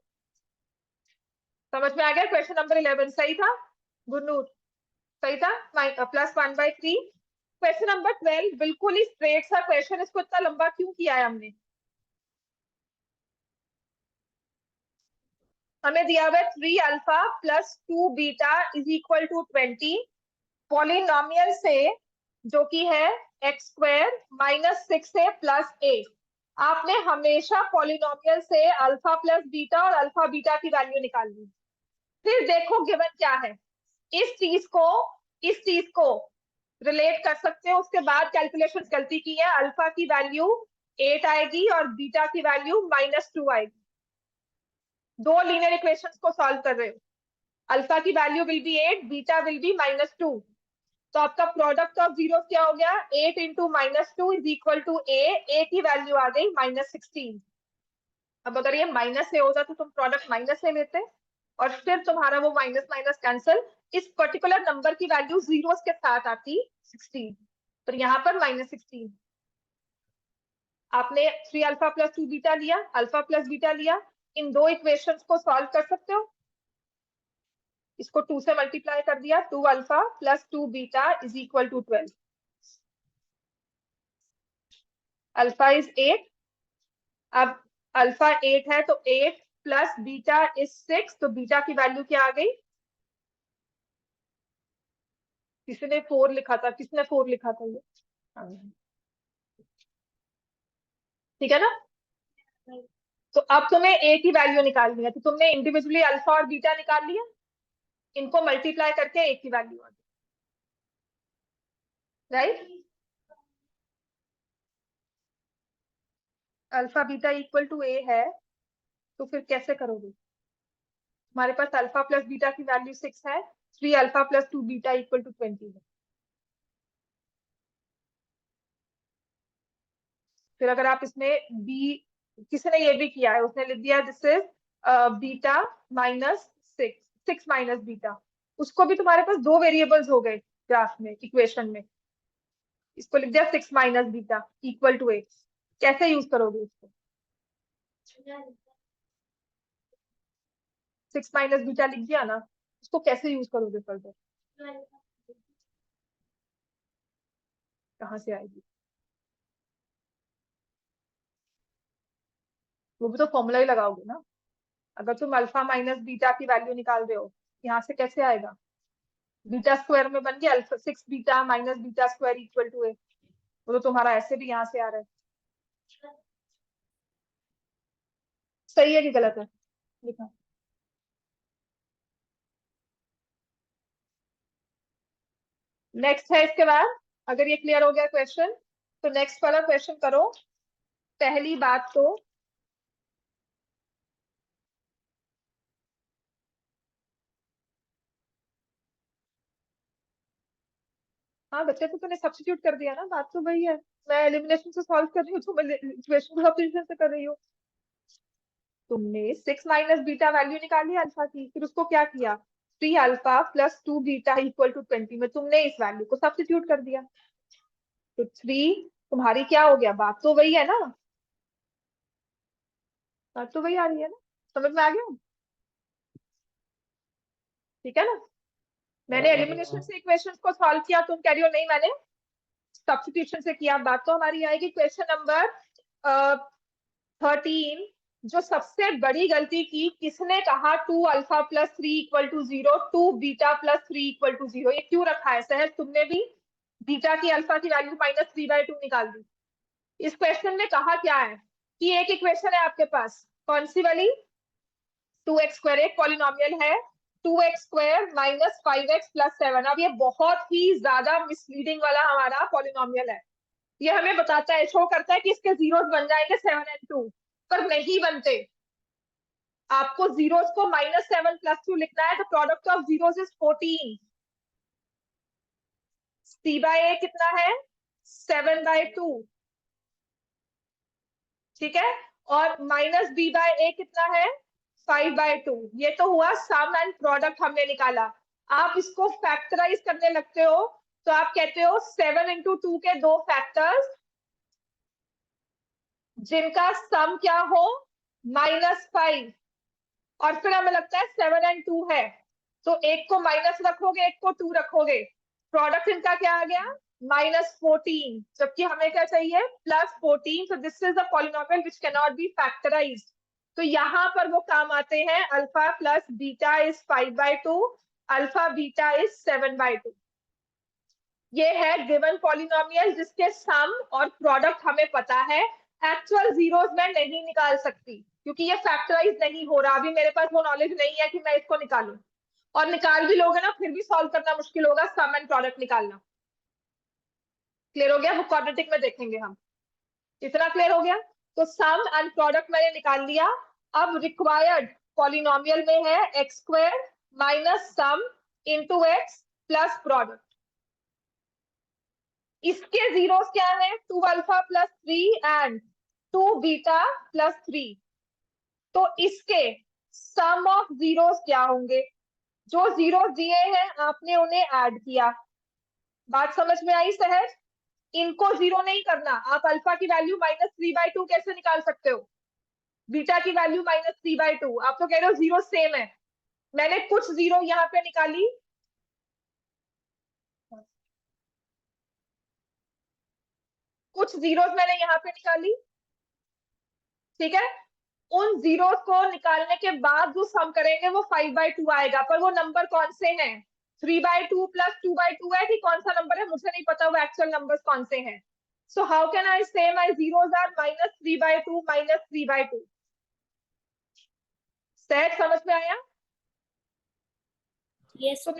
समझ में आ गया? क्वेश्चन नंबर 11 सही था गुन्नू, सही था, +1/3। क्वेश्चन नंबर 12 बिल्कुल ही स्ट्रेट सा क्वेश्चन, इसको इतना लंबा क्यों किया है हमने? हमें दिया हुआ है 3α + 2β इज इक्वल टू 20, पॉलिनोमियल से जो कि है x² -6a + a। आपने हमेशा पॉलिनोमियल से अल्फा प्लस बीटा और अल्फा बीटा की वैल्यू निकालनी। फिर देखो गिवन क्या है, इस चीज को इस चीज को रिलेट कर सकते हो। उसके बाद कैलकुलेशन गलती की है, अल्फा की वैल्यू 8 आएगी और बीटा की वैल्यू -2 आएगी। दो लीनियर इक्वेशंस को सॉल्व कर रहे हो, अल्फा की value will be 8, beta will be -2। तो आपका प्रोडक्ट ऑफ जीरो क्या हो गया? 8 इंटू -2 इज इक्वल टू ए की वैल्यू आ गई -16। अब अगर ये माइनस से होता तो तुम प्रोडक्ट माइनस से लेते, और फिर तुम्हारा वो माइनस माइनस कैंसिल, इस पर्टिकुलर नंबर की वैल्यू जीरोस के साथ आती 16, तो यहाँ पर -16। आपने 3α + 2β लिया, अल्फा प्लस बीटा लिया, इन दो इक्वेशंस को सॉल्व कर सकते हो। इसको 2 से मल्टीप्लाई कर दिया, 2α + 2β is equal to 12। Alpha is 8, अब अल्फा 8 है तो 8 प्लस बीटा इज 6, तो बीटा की वैल्यू क्या आ गई? किसी ने 4 लिखा था, किसने 4 लिखा था ये? ठीक है ना? तो अब तुम्हें ए की वैल्यू निकालनी है, तो तुमने इंडिविजुअली अल्फा और बीटा निकाल लिया, इनको मल्टीप्लाई करके ए की वैल्यू आ गई, right? Alpha beta equal to a है, तो फिर कैसे करोगे? हमारे पास अल्फा प्लस बीटा की वैल्यू 6 है, 3α + 2β इक्वल टू 20 है। फिर अगर आप इसमें बी, किसी ने ये भी किया है, उसने लिख दिया this is beta -6 minus beta, उसको भी तुम्हारे पास दो वेरिएबल्स हो गए ग्राफ में, इक्वेशन में। इसको लिख दिया 6 माइनस बीटा इक्वल टू 8। कैसे यूज करोगे इसको? 6 माइनस बीटा लिख दिया ना, इसको कैसे यूज करोगे फर्दर? कहाँ से आएगी? वो भी तो फॉर्मूला ही लगाओगे ना। अगर तुम अल्फा माइनस बीटा की वैल्यू निकाल रहे हो, यहाँ से कैसे आएगा? बीटा स्क्वायर में बन गया alpha 6 beta minus beta square equal to 8। वो तो तुम्हारा ऐसे भी यहाँ से आ रहा है। सही है कि गलत है? लिखा। नेक्स्ट है इसके बाद, अगर ये क्लियर हो गया क्वेश्चन, तो नेक्स्ट वाला क्वेश्चन करो। पहली बात तो हाँ बच्चे, तो तूने सब्स्टिट्यूट कर दिया ना, बात तो वही है। मैं एलिमिनेशन से सॉल्व कर रही हूँ तो मैं इक्वेशन को सब्स्टिट्यूशन से कर रही हूँ। तुमने 6 माइनस बीटा वैल्यू निकाली अल्फा की, फिर उसको क्या किया? 3 alpha plus 2 beta equal to 20 में तुमने इस वैल्यू को सब्स्टिट्यूट कर दिया। तो 3 तुम्हारी क्या हो गया? बात तो वही है ना, बात तो वही आ रही है ना। समझ में आ गया? ठीक है ना। मैंने एलिमिनेशन से इक्वेशंस को सॉल्व किया, तुम कह रही हो नहीं मैंने सब्स्टिट्यूशन से किया। बात तो हमारी आएगी क्वेश्चन नंबर 13। जो सबसे बड़ी गलती की, किसने कहा 2 alpha plus 3 equal to 0, 2 beta plus 3 equal to 0? ये क्यों रखा है सहज? तुमने भी बीटा की अल्फा की वैल्यू -3/2 निकाल दी। इस क्वेश्चन में कहा क्या है कि एक इक्वेशन है आपके पास, कौन सी वाली? 2x² एक पॉलिनोमियल है, 2x² माइनस 5x प्लस 7। अब ये बहुत ही ज्यादा मिसलीडिंग वाला हमारा पॉलिनोमियल है। ये हमें बताता है, शो करता है कि इसके जीरोस बन जाएंगे 7 और 2, पर नहीं बनते। आपको जीरोस को -7 प्लस 2 लिखना है, तो product of zeros is 14। c/a कितना है? 7/2। ठीक है। और -b/a कितना है? 5/2। ये तो हुआ सम एंड प्रोडक्ट हमने निकाला। आप इसको फैक्टराइज करने लगते हो, तो आप कहते हो 7 इंटू 2 के दो फैक्टर्स जिनका सम क्या हो? -5। और फिर हमें लगता है 7 और 2 है, तो एक को माइनस रखोगे, एक को 2 रखोगे, प्रोडक्ट इनका क्या आ गया? -14। जबकि हमें क्या चाहिए? +14। So this is a polynomial which can not be factorised. तो यहाँ पर वो काम आते हैं, alpha plus beta is 5/2, alpha beta is 7/2। ये है गिवन पॉलिनोमियल जिसके सम और प्रोडक्ट हमें पता है। एक्चुअल जीरोस मैं नहीं निकाल सकती क्योंकि ये फैक्टराइज नहीं हो रहा। अभी मेरे पास वो नॉलेज नहीं है कि मैं इसको निकालूं, और निकाल भी लोगे ना फिर भी सॉल्व करना मुश्किल होगा, सम एंड प्रोडक्ट निकालना। क्लियर हो गया? वो क्वाड्रेटिक में देखेंगे हम। इतना क्लियर हो गया? तो सम एंड प्रोडक्ट मैंने निकाल लिया। अब रिक्वायर्ड पॉलिनोमियल में है x² minus sum into x plus product. इसके जीरोस क्या है? 2 alpha plus 3 and 2 beta plus 3। तो इसके सम ऑफ जीरोस क्या होंगे? जो जीरोस दिए हैं आपने उन्हें ऐड किया। बात समझ में आई सहज? इनको जीरो नहीं करना। आप अल्फा की वैल्यू -3/2 कैसे निकाल सकते हो? बीटा की वैल्यू -3/2। आप तो कह रहे हो जीरो सेम है। मैंने कुछ जीरो यहाँ पे निकाली, कुछ जीरोस मैंने यहाँ पे निकाली। ठीक है। उन जीरो को निकालने के बाद जो सम करेंगे वो 5/2 आएगा, पर वो नंबर कौन से हैं? 3/2 प्लस 2/2 है कि कौन सा नंबर है मुझे नहीं पता, वो एक्चुअल नंबर्स कौन से हैं। सो हाउ कैन आई से माय जीरोस आर -3/2 -3/2? सहज समझ में आया? यस तो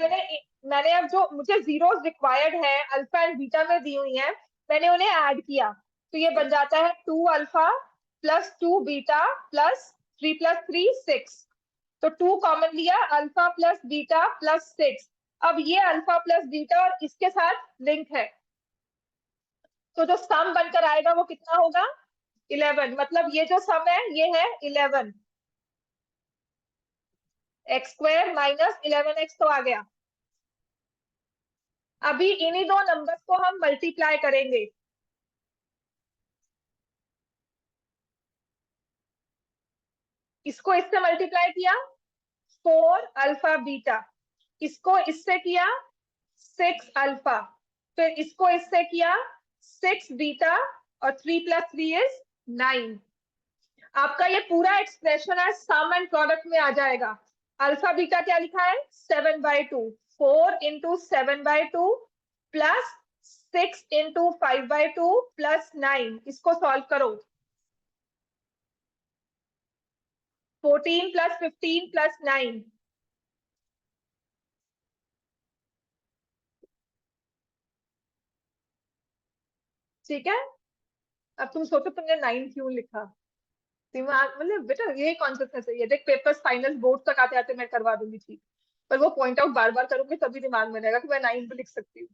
मैंने अब जो मुझे जीरोस रिक्वायर्ड है अल्फा एंड बीटा में दी हुई है, मैंने उन्हें ऐड किया। तो ये बन जाता है 2 alpha plus 2 beta plus 3 plus 3 6। तो 2 कॉमन लिया, अल्फा प्लस बीटा प्लस 6। अब ये अल्फा प्लस बीटा और इसके साथ लिंक है, तो जो सम बनकर आएगा वो कितना होगा? 11। मतलब ये जो सम है ये है 11। x² माइनस 11x तो आ गया। अभी इन्हीं दो नंबर्स को हम मल्टीप्लाई करेंगे। इसको इससे मल्टीप्लाई किया 4 अल्फा बीटा, इसको इससे किया 6 अल्फा, फिर इसको इससे किया 6 बीटा, और 3 + 3 = 9। आपका ये पूरा एक्सप्रेशन है सम एंड प्रोडक्ट में आ जाएगा। अल्फा बीटा क्या लिखा है 7/2, 4 × 7/2 प्लस 6 × 5/2 प्लस 9। इसको सॉल्व करो। 14 + 15 + 9। ठीक है, अब तुम सोचो तुमने 9 क्यों लिखा। दिमाग मतलब बेटा ये कॉन्सेप्ट है, ये देख पेपर्स फाइनल बोर्ड तक आते आते मैं करवा दूंगी ठीक, पर वो पॉइंट आउट बार बार करूंगी तभी दिमाग में रहेगा कि मैं 9 भी लिख सकती हूँ,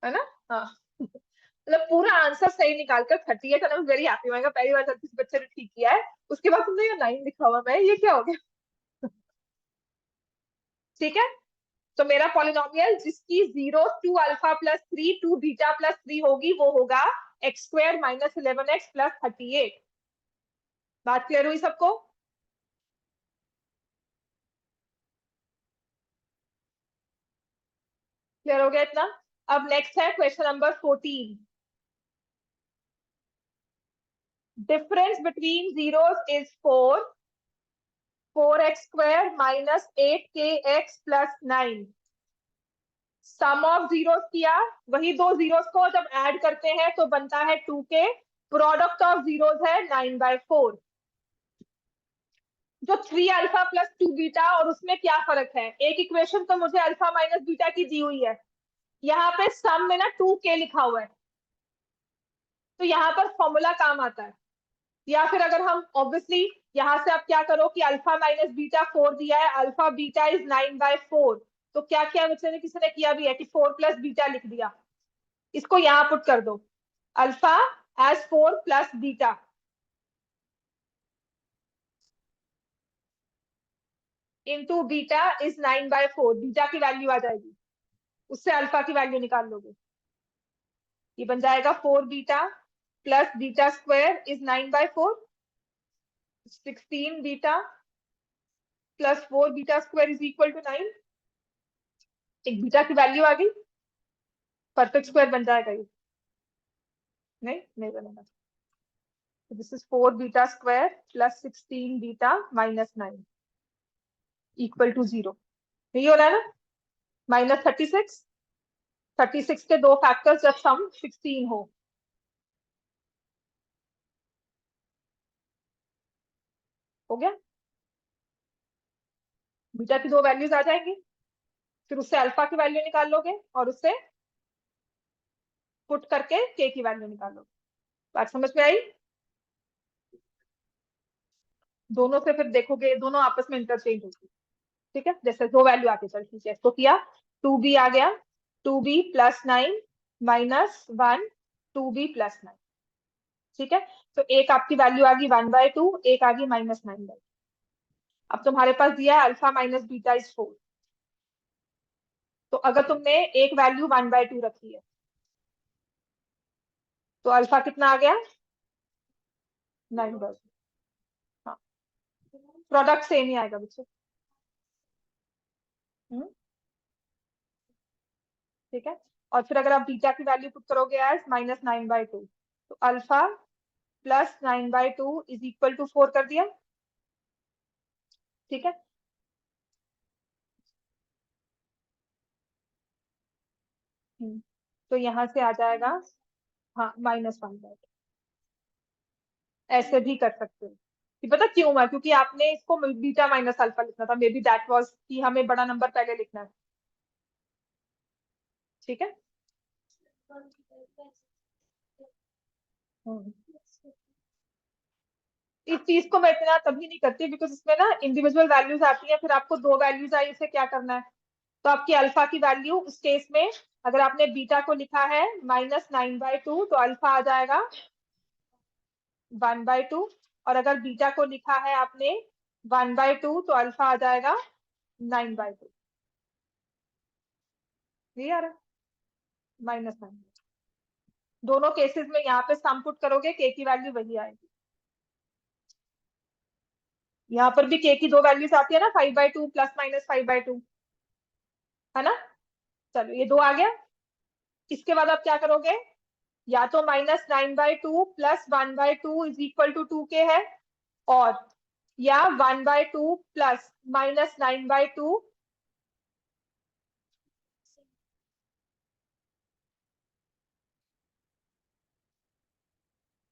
है ना। हाँ मतलब पूरा आंसर सही निकाल कर 38, and I am very happy. मैंने कहा पहली बार जब किसी बच्चे ने ठीक किया है, उसके बाद तुमने ये 9 लिखा हुआ, मैं ये क्या हो गया। ठीक है, तो मेरा पॉलिनोमियल जिसकी 0 2 अल्फा प्लस 3 2 बीटा प्लस 3 होगी वो होगा x² - 11x + 38। बात क्लियर हुई सबको। क्लियर हो गया इतना। अब नेक्स्ट है question number 14। Difference between zeros is 4, 4x² - 8kx + 9। Sum of zeros किया, वही दो जीरोस को जब ऐड करते हैं तो बनता है 2k। प्रोडक्ट ऑफ जीरोस है 9/4। जो 3 अल्फा प्लस 2 बीटा, और उसमें क्या फर्क है, एक इक्वेशन तो मुझे अल्फा माइनस बीटा की दी हुई है, यहाँ पे सम में ना 2k लिखा हुआ है, तो यहाँ पर फॉर्मूला काम आता है। या फिर अगर हम ऑब्वियसली यहां से आप क्या करो कि अल्फा माइनस बीटा 4 दिया है, अल्फा बीटा इज 9/4, तो क्या किया बच्चे ने, किसी ने किया भी है कि 4 + बीटा लिख दिया, इसको यहां पुट कर दो, alpha as 4 + beta into beta is 9/4। Beta की वैल्यू आ जाएगी, उससे अल्फा की वैल्यू निकाल लोगे, ये बन जाएगा 4 beta plus beta square is 9/4, 16 beta plus 4 beta square is equal to 9। एक बीटा की वैल्यू आ गई, परफेक्ट स्क्वायर बन जाएगा ये, नहीं नहीं बनेगा। This is 4 beta square plus 16 beta minus 9 equal to 0। यही हो रहा है ना, -36। 36 के दो फैक्टर्स जब सम 16 हो गया, बीटा की दो वैल्यूज आ जाएंगी, फिर उससे अल्फा की वैल्यू निकाल लोगे और उससे पुट करके के की वैल्यू निकाल लोगे। बात समझ में आई। दोनों से फिर देखोगे दोनों आपस में इंटरचेंज होगी। ठीक है, जैसे दो वैल्यू आती चल ठीक है, इसको किया 2b आ गया, 2b + 9 -1 2b + 9। ठीक है, तो एक आपकी वैल्यू आ गई 1/2, एक आ गई -9/2। अब तुम्हारे पास दिया है अल्फा माइनस बीटा इज 4, तो अगर तुमने एक वैल्यू 1/2 रखी है तो अल्फा कितना आ गया 9/2। हाँ, प्रोडक्ट सेम ही आएगा बच्चों। ठीक है, और फिर अगर आप बीटा की वैल्यू पुट करोगे एज -9/2, तो alpha plus 9/2 is equal to 4 कर दिया। ठीक है, तो यहां से आ जाएगा, हाँ -1/2। ऐसे भी कर सकते हो, कि पता क्यों है, क्योंकि आपने इसको बीटा माइनस अल्फा लिखना था, मे बी दैट वाज कि हमें बड़ा नंबर पहले लिखना है। ठीक है। हम्म। इस चीज को मैं इतना तभी नहीं करती बिकॉज इसमें ना इंडिविजुअल वैल्यूज आती है, फिर आपको दो वैल्यूज आई, इसे क्या करना है। तो आपकी अल्फा की वैल्यू उस केस में, अगर आपने बीटा को लिखा है -9/2 तो अल्फा आ जाएगा 1/2, और अगर बीटा को लिखा है आपने 1/2 तो अल्फा आ जाएगा 9/2। यही आ रहा है। -9। दोनों केसेस में यहाँ पे सम पुट करोगे के की वैल्यू वही आएगी। यहाँ पर भी के की दो वैल्यूज आती है ना, 5/2 ± 5/2, है ना। चलो ये 2 आ गया। इसके बाद आप क्या करोगे, या तो -9/2 + 1/2 = 2k है, और या 1/2 + -9/2।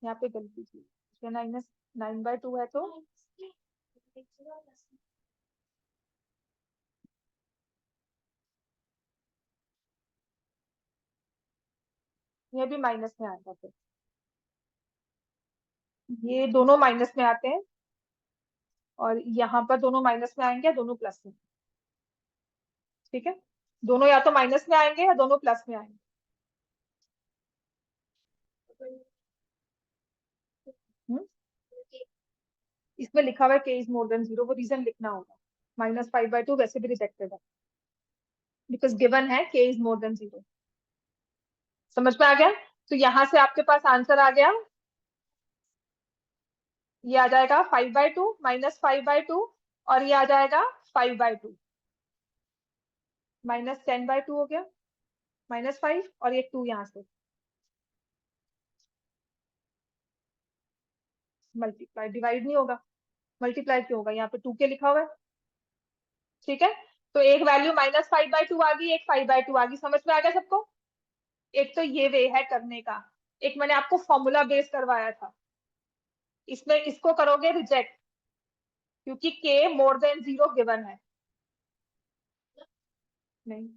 यहाँ पे गलती की, -9/2 है तो ये भी माइनस में आएगा, फिर ये दोनों माइनस में आते हैं, और यहाँ पर दोनों माइनस में आएंगे, दोनों प्लस में। ठीक है, दोनों या तो माइनस में आएंगे या दोनों प्लस में आएंगे। हम्म? इसमें लिखा हुआ है k इज मोर देन 0, वो रीजन लिखना होगा। -5/2 वैसे भी रिजेक्टेड है, बिकॉज गिवन है k इज मोर देन 0। समझ में आ गया। तो यहां से आपके पास आंसर आ गया, ये आ जाएगा 5/2 -5/2, और ये आ जाएगा 5/2, -10/2 हो गया, -5, और ये 2 यहाँ से मल्टीप्लाई, डिवाइड नहीं होगा, मल्टीप्लाई क्यों होगा, यहाँ पे 2k लिखा हुआ है। ठीक है, तो एक वैल्यू -5/2 आ गई, एक 5/2 आ गई। समझ में आ गया सबको। एक तो ये वे है करने का, एक मैंने आपको फॉर्मूला बेस करवाया था, इसमें इसको करोगे रिजेक्ट, क्योंकि k मोर देन 0 गिवन है। नहीं,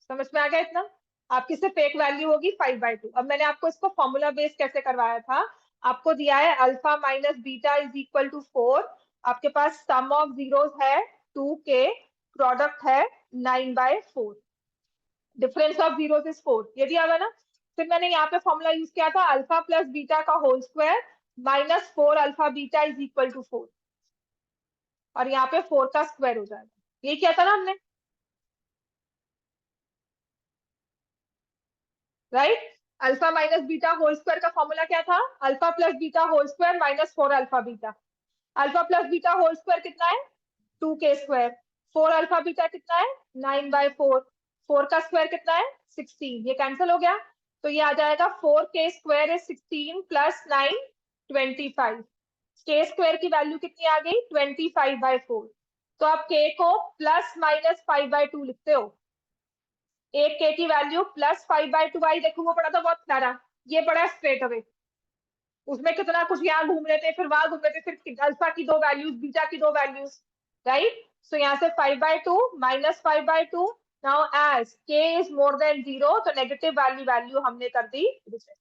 समझ में आ गया इतना। आपकी सिर्फ एक वैल्यू होगी 5/2। अब मैंने आपको इसको फॉर्मूला बेस कैसे करवाया था, आपको दिया है अल्फा माइनस बीटा = 4, आपके पास सम ऑफ जीरोस है 2k, प्रोडक्ट है 9/4, डिफरेंस ऑफ जीरोस इज 4, ये दिया हुआ ना। फिर मैंने यहाँ पे फॉर्मूला यूज किया था अल्फा प्लस बीटा का होल स्क्वायर -4 अल्फा बीटा = 4, और यहाँ पे 4 का स्क्वायर हो जाएगा। ये किया था ना हमने, right. Alpha minus beta whole square का फॉर्मूला क्या था, alpha plus beta whole square -4 alpha beta. Alpha plus beta whole square कितना है, 2k²। 4 अल्फा बीटा कितना है, 9/4। 4 का स्क्वायर कितना है, 16। ये कैंसिल हो गया, तो ये आ जाएगा 4k² इज 16 + 9 25। k स्क्वायर की वैल्यू कितनी आ गई, 25/4। तो आप k को ±5/2 लिखते हो। एक के की वैल्यू +5/2 आई, देखो वो पड़ा था बहुत प्यारा, ये पड़ा स्ट्रेट अवे। उसमें कितना कुछ यहाँ घूम रहे थे, फिर वहां घूम रहे थे, फिर अल्फा की दो वैल्यूज, बीटा की दो वैल्यूज, राइट। सो यहाँ से 5/2 -5/2। Now as k is more than 0, तो नेगेटिव वैल्यू हमने कर दी रिजेक्ट।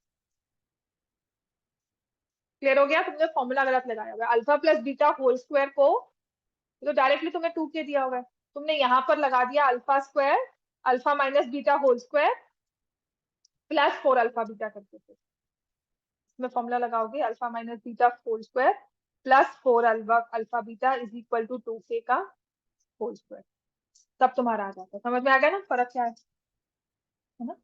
क्लियर हो गया। तुमने फॉर्मूला गलत लगाया हुआ है, alpha plus beta whole square को तो डायरेक्टली तुम्हें 2k दिया हुआ है, तुमने यहाँ पर लगा दिया alpha square, alpha minus beta whole square +4 alpha beta करके। इसमें फॉर्मूला लगाओगे alpha minus beta whole square +4 alpha beta = 2k का होल स्क्वायर, तब तुम्हारा आ जाता है। समझ में आ गया ना फर्क क्या है ना।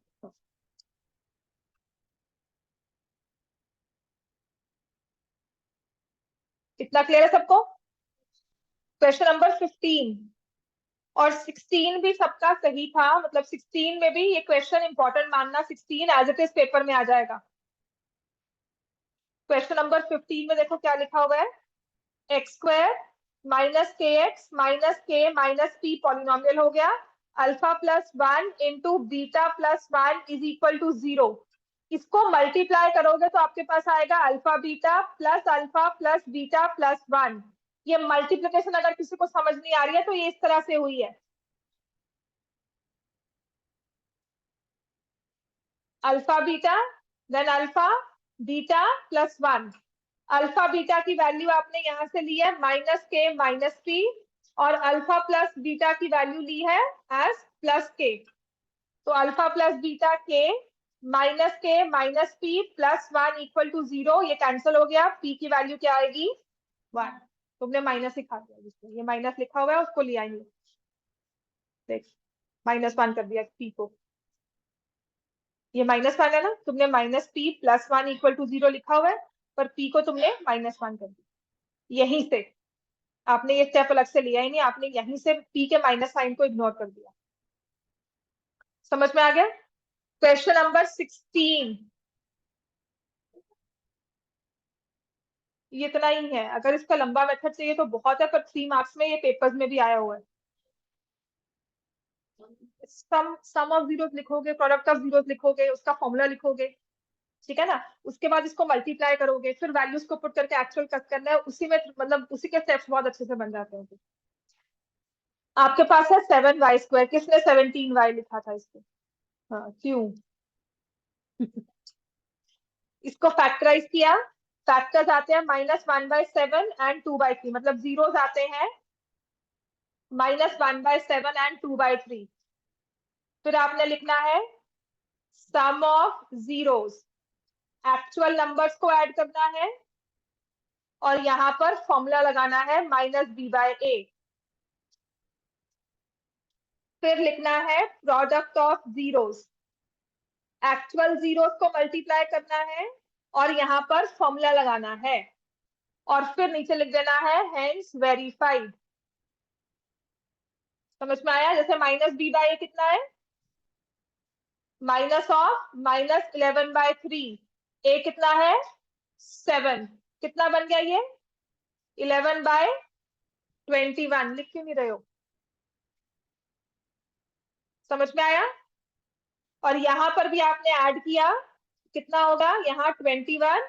इतना क्लियर है सबको। क्वेश्चन नंबर 15 और 16 भी सबका सही था, मतलब 16 में भी ये क्वेश्चन इंपॉर्टेंट मानना, 16 एज इट इज पेपर में आ जाएगा। क्वेश्चन नंबर 15 में देखो क्या लिखा हुआ है, x² -kx -k -p polynomial हो गया, अल्फा +1 × बीटा +1 = 0। इसको मल्टीप्लाई करोगे तो आपके पास आएगा alpha beta plus alpha plus beta +1। ये मल्टीप्लिकेशन अगर किसी को समझ नहीं आ रही है तो ये इस तरह से हुई है, alpha beta then alpha beta +1। Alpha beta की वैल्यू आपने यहां से ली है -k -p, और अल्फा प्लस बीटा की वैल्यू ली है एज +k। तो alpha plus beta k -k -p +1 = 0, ये कैंसिल हो गया। p की वैल्यू क्या आएगी, 1। तुमने माइनस लिखा दिया, जिसमें ये माइनस लिखा हुआ है उसको लिया ही नहीं, देख -1 कर दिया p को। ये -1 है ना, तुमने -p + 1 = 0 लिखा हुआ है, पर p को तुमने -1 कर दिया। यहीं से आपने ये स्टेप अलग से लिया ही नहीं, आपने यहीं से p के माइनस साइन को इग्नोर कर दिया। समझ में आ गया? क्वेश्चन नंबर 16, ये इतना ही है। अगर इसका लंबा मेथड चाहिए तो बहुत है, पर 3 मार्क्स में ये पेपर्स में भी आया हुआ है। सम ऑफ जीरोस लिखोगे, प्रोडक्ट ऑफ जीरोस लिखोगे, उसका फॉर्मूला लिखोगे, ठीक है ना। उसके बाद इसको मल्टीप्लाई करोगे, फिर वैल्यूज को पुट करके एक्चुअल कट करना है, उसी में मतलब उसी के स्टेप्स बहुत अच्छे से बन जाते हैं। आपके पास है 7y², किसने 17y लिखा था इसको? हाँ, क्यों? इसको फैक्टराइज किया, फैक्टर्स आते हैं -1/7 एंड 2/3, मतलब जीरोस आते हैं -1/7 एंड 2/3। फिर आपने लिखना है sum of zeros, actual numbers को ऐड करना है, और यहां पर फॉर्मूला लगाना है -b/a। फिर लिखना है product of zeros, actual zeros को मल्टीप्लाई करना है, और यहां पर फॉर्मूला लगाना है, और फिर नीचे लिख देना है हेंस वेरीफाइड। समझ में आया? जैसे -b/a कितना है, माइनस ऑफ -11/3, a कितना है 7, कितना बन गया ये 11/21। लिख क्यों नहीं रहे हो? समझ में आया? और यहां पर भी आपने ऐड किया, कितना होगा यहाँ 21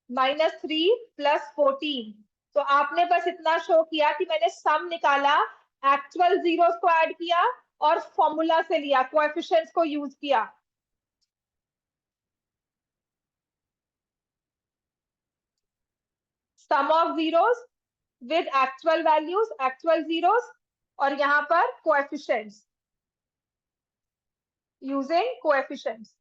-3 + 14। तो आपने बस इतना शो किया कि मैंने सम निकाला, एक्चुअल जीरोस को ऐड किया, और फॉर्मूला से लिया, कोएफिशिएंट्स को यूज किया। Sum of zeros with actual values, actual zeros, और यहां पर कोएफिशिएंट्स, यूजिंग कोएफिशिएंट्स।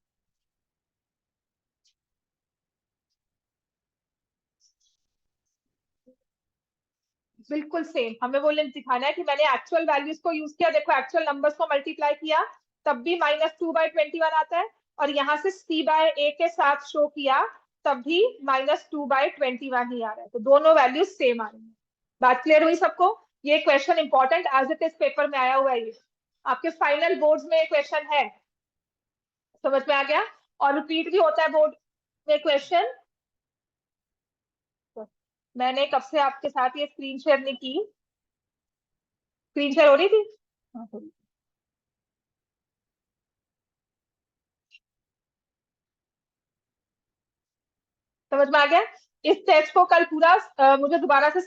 बिल्कुल सेम, हमें वो लिंक दिखाना है कि मैंने एक्चुअल वैल्यूज को यूज किया, देखो एक्चुअल नंबर्स को मल्टीप्लाई किया, तब भी -2/21 आता है, और यहाँ से c/a के साथ शो किया, तब भी -2/21 ही आ रहा है। तो दोनों वैल्यूज सेम आ रही है। बात क्लियर हुई सबको? ये question important as it is paper में आया हुआ है, ये आपके फाइनल बोर्ड्स में क्वेश्चन है। समझ में आ गया? और रिपीट भी होता है बोर्ड में क्वेश्चन। मैंने कब से आपके साथ ये स्क्रीन शेयर नहीं की? स्क्रीन शेयर हो रही थी? हाँ, हो रही। समझ में आ गया? इस टेस्ट को कल पूरा मुझे दोबारा से